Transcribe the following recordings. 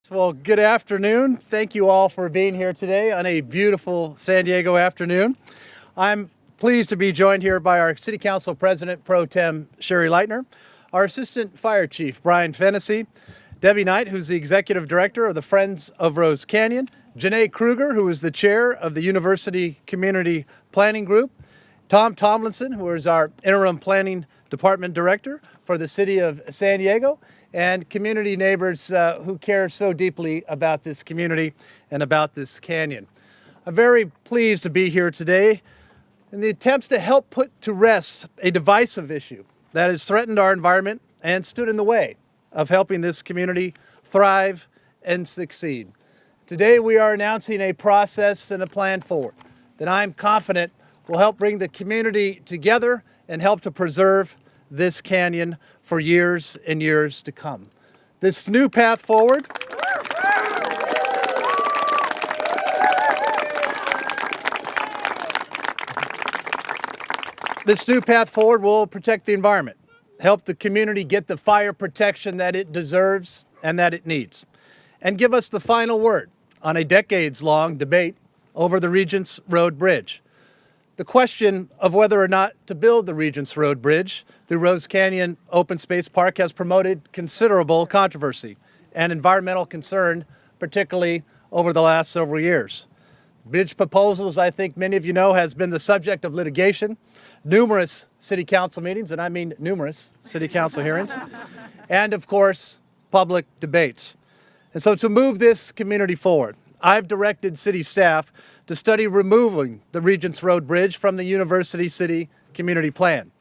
Well, good afternoon. Thank you all for being here today on a beautiful San Diego afternoon. I'm pleased to be joined here by our City Council President Pro Tem Sherry Leitner, our Assistant Fire Chief Brian Fennessy, Debbie Knight, who's the Executive Director of the Friends of RoseCanyon, Janae Kruger, who is the Chair of the University Community Planning Group, Tom Tomlinson, who is our Interim Planning Department Director for the City of San Diego, and community neighbors who care so deeply about this community and about this canyon. I'm very pleased to be here today in the attempts to help put to rest a divisive issue that has threatened our environment and stood in the way of helping this community thrive and succeed. Today we are announcing a process and a plan forward that I'm confident will help bring the community together and help to preserve this canyon for years and years to come. This new path forward will protect the environment, help the community get the fire protection that it deserves and that it needs, and give us the final word on a decades-long debate over the Regents Road Bridge. The question of whether or not to build the Regents Road Bridge through RoseCanyon Open Space Park has promoted considerable controversy and environmental concern, particularly over the last several years. Bridge proposals, I think many of you know, has been the subject of litigation, numerous city council meetings, and I mean numerous city council hearings, and of course, public debates. And so to move this community forward, I've directed city staff to study removing the Regents Road Bridge from the University City Community Plan.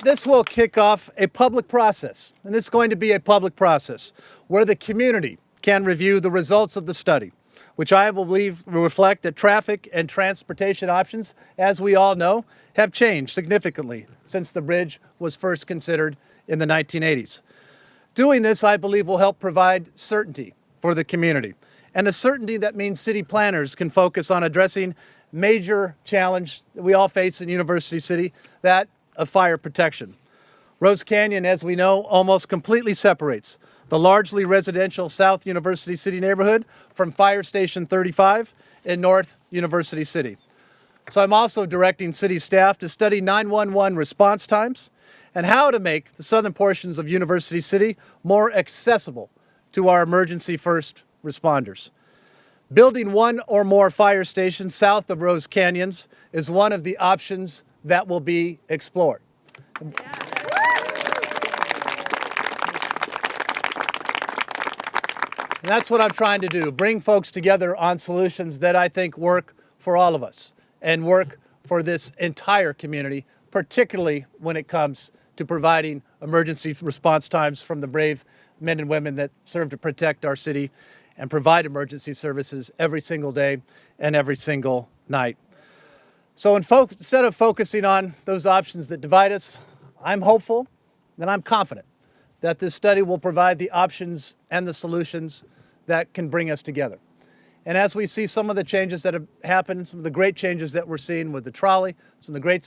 This will kick off a public process, and it's going to be a public process where the community can review the results of the study, which I believe will reflect that traffic and transportation options, as we all know, have changed significantly since the bridge was first considered in the 1980s. Doing this, I believe, will help provide certainty for the community, and a certainty that means city planners can focus on addressing major challenge that we all face in University City, that of fire protection. RoseCanyon, as we know, almost completely separates the largely residential South University City neighborhood from Fire Station 35 in North University City. So I'm also directing city staff to study 911 response times and how to make the southern portions of University City more accessible to our emergency first responders. Building one or more fire stations south of RoseCanyons is one of the options that will be explored. And that's what I'm trying to do, bring folks together on solutions that I think work for all of us and work for this entire community, particularly when it comes to providing emergency response times from the brave men and women that serve to protect our city and provide emergency services every single day and every single night. So instead of focusing on those options that divide us, I'm hopeful and I'm confident that this study will provide the options and the solutions that can bring us together. And as we see some of the changes that have happened, some of the great changes that we're seeing with the trolley, some of the great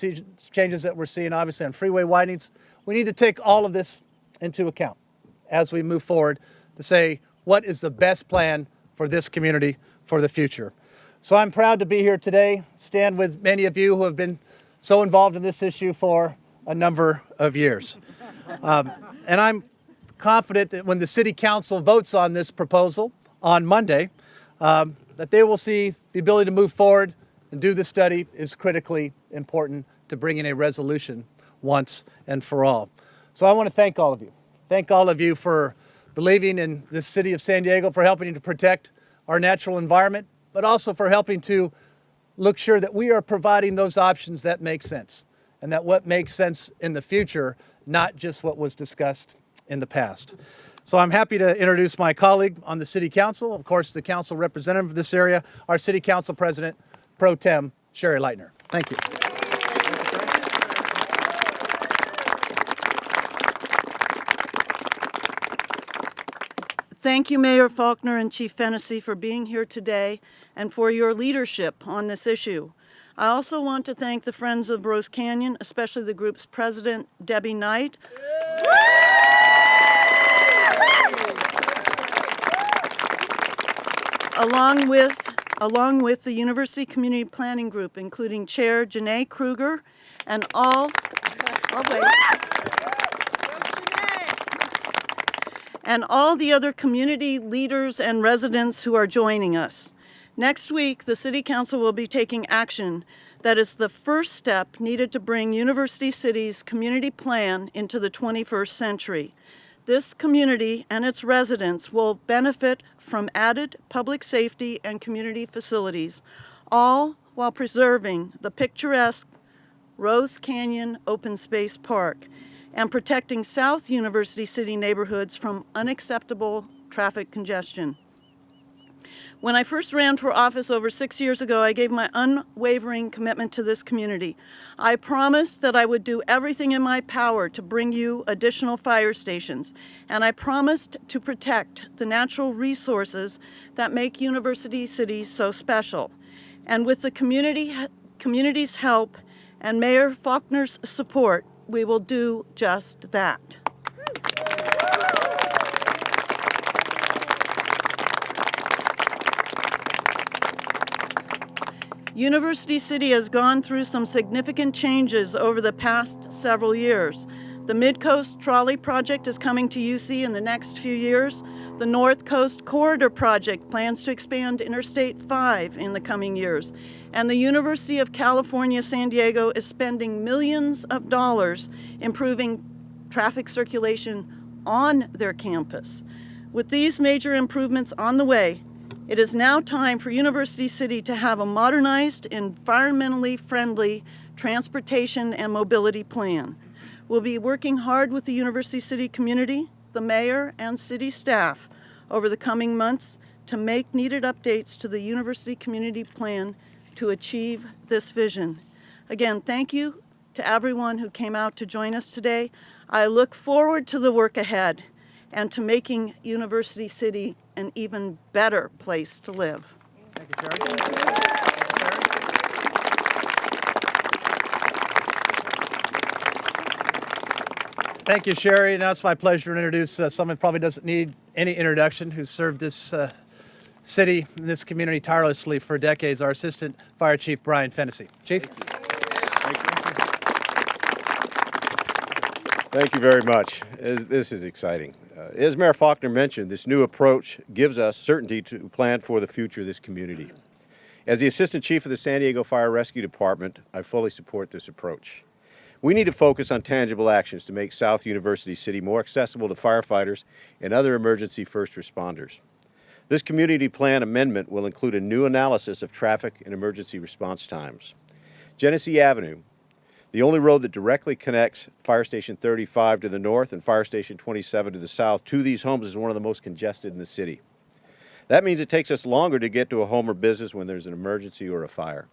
changes that we're seeing obviously on freeway widenings, we need to take all of this into account as we move forward to say what is the best plan for this community for the future. So I'm proud to be here today, stand with many of you who have been so involved in this issue for a number of years. And I'm confident that when the City Council votes on this proposal on Monday, that they will see the ability to move forward and do the study is critically important to bringing a resolution once and for all. So I want to thank all of you. Thank all of you for believing in the city of San Diego, for helping to protect our natural environment, but also for helping to look sure that we are providing those options that make sense and that what makes sense in the future, not just what was discussed in the past. So I'm happy to introduce my colleague on the City Council, of course, the council representative of this area, our City Council President, Pro Tem Sherry Leitner. Thank you. Thank you, Mayor Faulkner and Chief Fennessy, for being here today and for your leadership on this issue. I also want to thank the Friends of Rose Canyon, especially the group's president, Debbie Knight, along with the University Community Planning Group, including Chair Janae Kruger and all the other community leaders and residents who are joining us. Next week, the City Council will be taking action that is the first step needed to bring University City's community plan into the 21st century. This community and its residents will benefit from added public safety and community facilities, all while preserving the picturesque Rose Canyon Open Space Park and protecting South University City neighborhoods from unacceptable traffic congestion. When I first ran for office over 6 years ago, I gave my unwavering commitment to this community. I promised that I would do everything in my power to bring you additional fire stations, and I promised to protect the natural resources that make University City so special. And with the community's help and Mayor Faulkner's support, we will do just that. University City has gone through some significant changes over the past several years. The Mid-Coast Trolley Project is coming to UC in the next few years. The North Coast Corridor Project plans to expand Interstate 5 in the coming years. And the University of California, San Diego is spending millions of dollars improving traffic circulation on their campus. With these major improvements on the way, it is now time for University City to have a modernized, environmentally friendly transportation and mobility plan. We'll be working hard with the University City community, the mayor, and city staff over the coming months to make needed updates to the University Community Plan to achieve this vision. Again, thank you to everyone who came out to join us today. I look forward to the work ahead and to making University City an even better place to live. Thank you, Sherry. Thank you, Sherry. Now it's my pleasure to introduce someone who probably doesn't need any introduction, who's served this city and this community tirelessly for decades, our Assistant Fire Chief, Brian Fennessy. Chief? Thank you very much. This is exciting. As Mayor Faulkner mentioned, this new approach gives us certainty to plan for the future of this community. As the Assistant Chief of the San Diego Fire Rescue Department, I fully support this approach. We need to focus on tangible actions to make South University City more accessible to firefighters and other emergency first responders. This community plan amendment will include a new analysis of traffic and emergency response times. Genesee Avenue, the only road that directly connects Fire Station 35 to the north and Fire Station 27 to the south to these homes, is one of the most congested in the city. That means it takes us longer to get to a home or business when there's an emergency or a fire.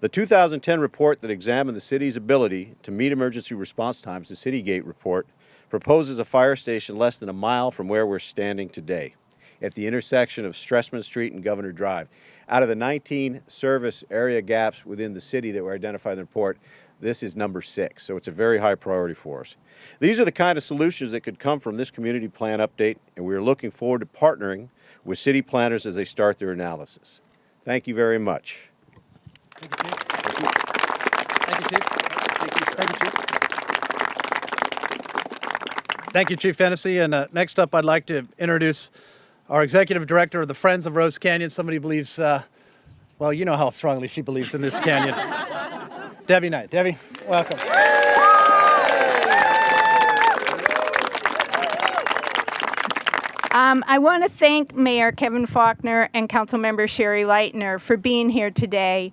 The 2010 report that examined the city's ability to meet emergency response times, the Citygate report, proposes a fire station less than a mile from where we're standing today, at the intersection of Stressman Street and Governor Drive. Out of the 19 service area gaps within the city that were identified in the report, this is number 6, so it's a very high priority for us. These are the kind of solutions that could come from this community plan update, and we are looking forward to partnering with city planners as they start their analysis. Thank you very much. Thank you, Chief. Thank you, Chief. Thank you, Chief. Thank you, Chief Fennessy. And next up, I'd like to introduce our Executive Director of the Friends of Rose Canyon. Somebody who believes, well, you know how strongly she believes in this canyon. Debbie Knight. Debbie, welcome. I want to thank Mayor Kevin Faulkner and Councilmember Sherry Leitner for being here today.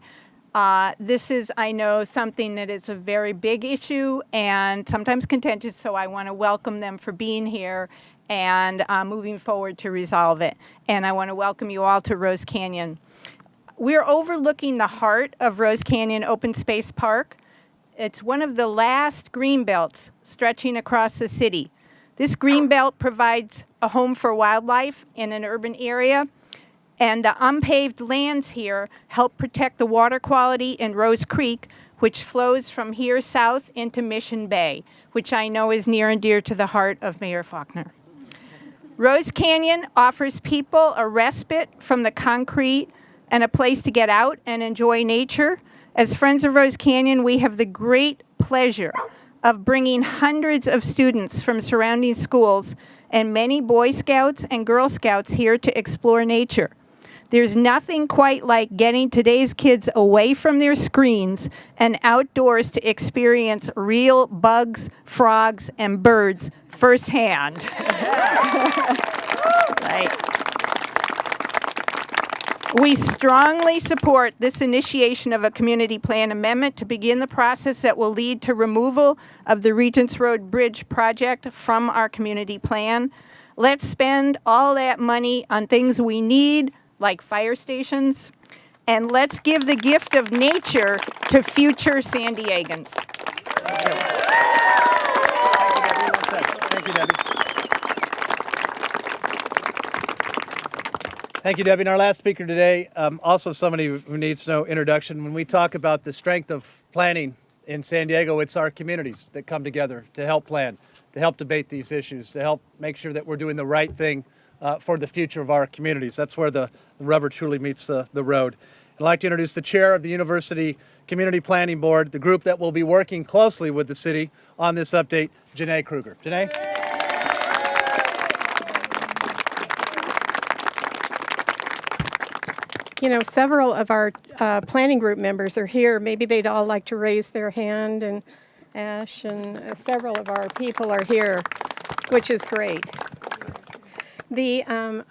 This is, I know, something that is a very big issue and sometimes contentious, so I want to welcome them for being here and moving forward to resolve it. And I want to welcome you all to Rose Canyon. We're overlooking the heart of Rose Canyon Open Space Park. It's one of the last green belts stretching across the city. This green belt provides a home for wildlife in an urban area, and the unpaved lands here help protect the water quality in Rose Creek, which flows from here south into Mission Bay, which I know is near and dear to the heart of Mayor Faulkner. Rose Canyon offers people a respite from the concrete and a place to get out and enjoy nature. As Friends of Rose Canyon, we have the great pleasure of bringing hundreds of students from surrounding schools and many Boy Scouts and Girl Scouts here to explore nature. There's nothing quite like getting today's kids away from their screens and outdoors to experience real bugs, frogs, and birds firsthand. Right. We strongly support this initiation of a community plan amendment to begin the process that will lead to removal of the Regents Road Bridge project from our community plan. Let's spend all that money on things we need, like fire stations, and let's give the gift of nature to future San Diegans. Thank you, Debbie. Thank you, Debbie. And our last speaker today, also somebody who needs no introduction. When we talk about the strength of planning in San Diego, it's our communities that come together to help plan, to help debate these issues, to help make sure that we're doing the right thing for the future of our communities. That's where the rubber truly meets the road. I'd like to introduce the chair of the University Community Planning Board, the group that will be working closely with the city on this update, Janae Kruger. Janae? You know, several of our planning group members are here. Maybe they'd all like to raise their hand, and Ash and several of our people are here, which is great.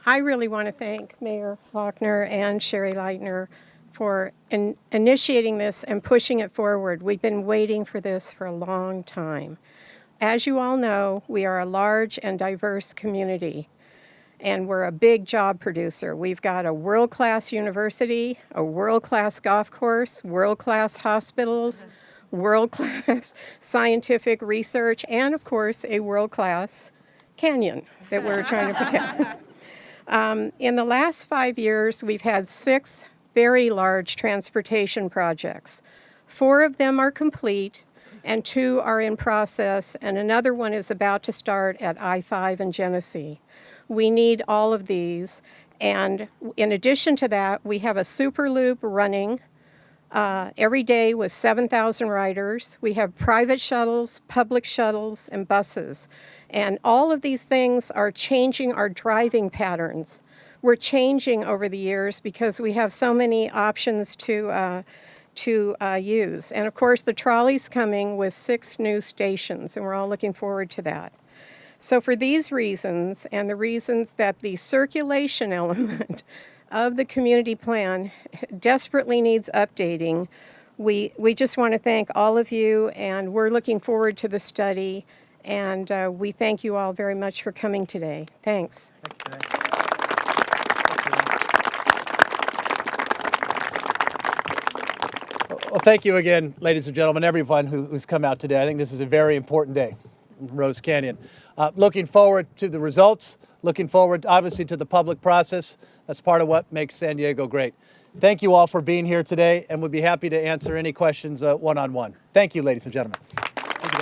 I really want to thank Mayor Faulkner and Sherry Leitner for initiating this and pushing it forward. We've been waiting for this for a long time. As you all know, we are a large and diverse community, and we're a big job producer. We've got a world-class university, a world-class golf course, world-class hospitals, world-class scientific research, and of course, a world-class canyon that we're trying to protect. In the last 5 years, we've had 6 very large transportation projects. 4 of them are complete, and 2 are in process, and another one is about to start at I-5 in Genesee. We need all of these, and in addition to that, we have a super loop running every day with 7,000 riders. We have private shuttles, public shuttles, and buses. And all of these things are changing our driving patterns. We're changing over the years because we have so many options to use. And of course, the trolley's coming with 6 new stations, and we're all looking forward to that. So for these reasons, and the reasons that the circulation element of the community plan desperately needs updating, we just want to thank all of you, and we're looking forward to the study, and we thank you all very much for coming today. Thanks. Well, thank you again, ladies and gentlemen, everyone who's come out today. I think this is a very important day in Rose Canyon. Looking forward to the results, looking forward, obviously, to the public process. That's part of what makes San Diego great. Thank you all for being here today, and we'll be happy to answer any questions one-on-one. Thank you, ladies and gentlemen. Thank you,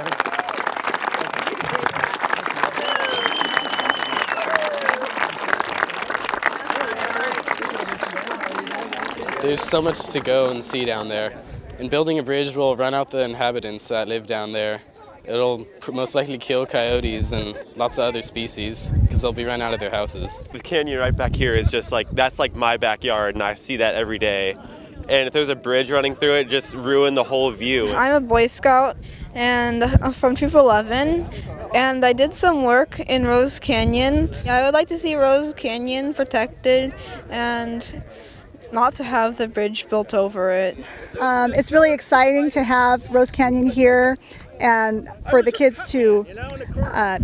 Debbie. There's so much to go and see down there. And building a bridge will run out the inhabitants that live down there. It'll most likely kill coyotes and lots of other species because they'll be run out of their houses. The canyon right back here is just like, that's like my backyard, and I see that every day. And if there's a bridge running through it, just ruin the whole view. I'm a Boy Scout, and I'm from Troop 11, and I did some work in Rose Canyon. I would like to see Rose Canyon protected and not to have the bridge built over it. It's really exciting to have Rose Canyon here and for the kids to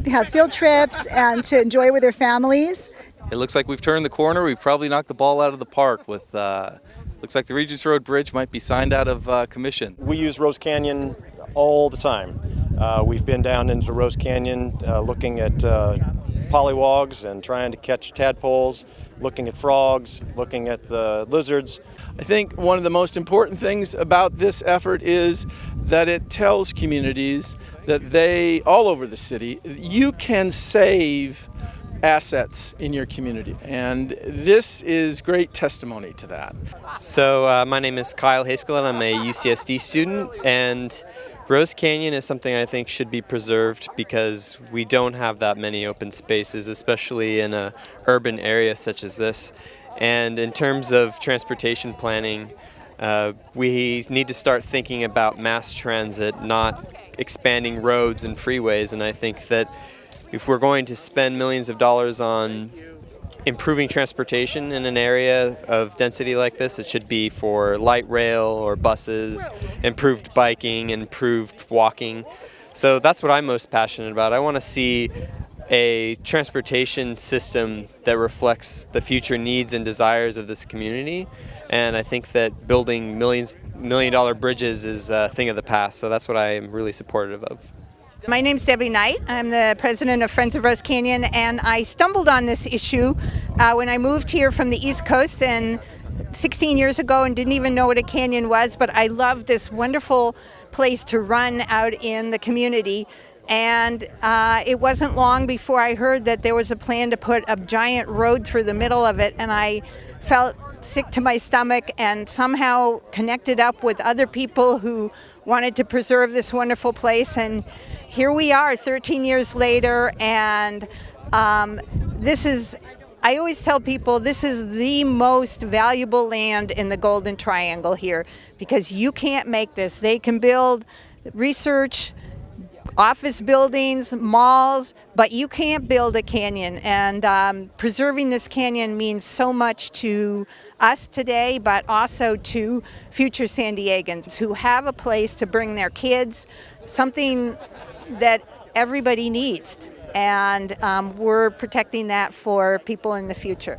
have field trips and to enjoy with their families. It looks like we've turned the corner. We've probably knocked the ball out of the park with, looks like the Regents Road Bridge might be signed out of commission. We use Rose Canyon all the time. We've been down into Rose Canyon looking at polywogs and trying to catch tadpoles, looking at frogs, looking at the lizards. I think one of the most important things about this effort is that it tells communities that they, all over the city, you can save assets in your community. And this is great testimony to that. So my name is Kyle Haskell and I'm a UCSD student, and Rose Canyon is something I think should be preserved because we don't have that many open spaces, especially in an urban area such as this. And in terms of transportation planning, we need to start thinking about mass transit, not expanding roads and freeways. And I think that if we're going to spend millions of dollars on improving transportation in an area of density like this, it should be for light rail or buses, improved biking, improved walking. So that's what I'm most passionate about. I want to see a transportation system that reflects the future needs and desires of this community. And I think that building million-dollar bridges is a thing of the past. So that's what I am really supportive of. My name's Debbie Knight. I'm the president of Friends of Rose Canyon, and I stumbled on this issue when I moved here from the East Coast and 16 years ago and didn't even know what a canyon was, but I love this wonderful place to run out in the community. And it wasn't long before I heard that there was a plan to put a giant road through the middle of it, and I felt sick to my stomach and somehow connected up with other people who wanted to preserve this wonderful place. And here we are 13 years later, and this is, I always tell people, this is the most valuable land in the Golden Triangle here, because you can't make this. They can build research, office buildings, malls, but you can't build a canyon. And preserving this canyon means so much to us today, but also to future San Diegans who have a place to bring their kids, something that everybody needs. And we're protecting that for people in the future.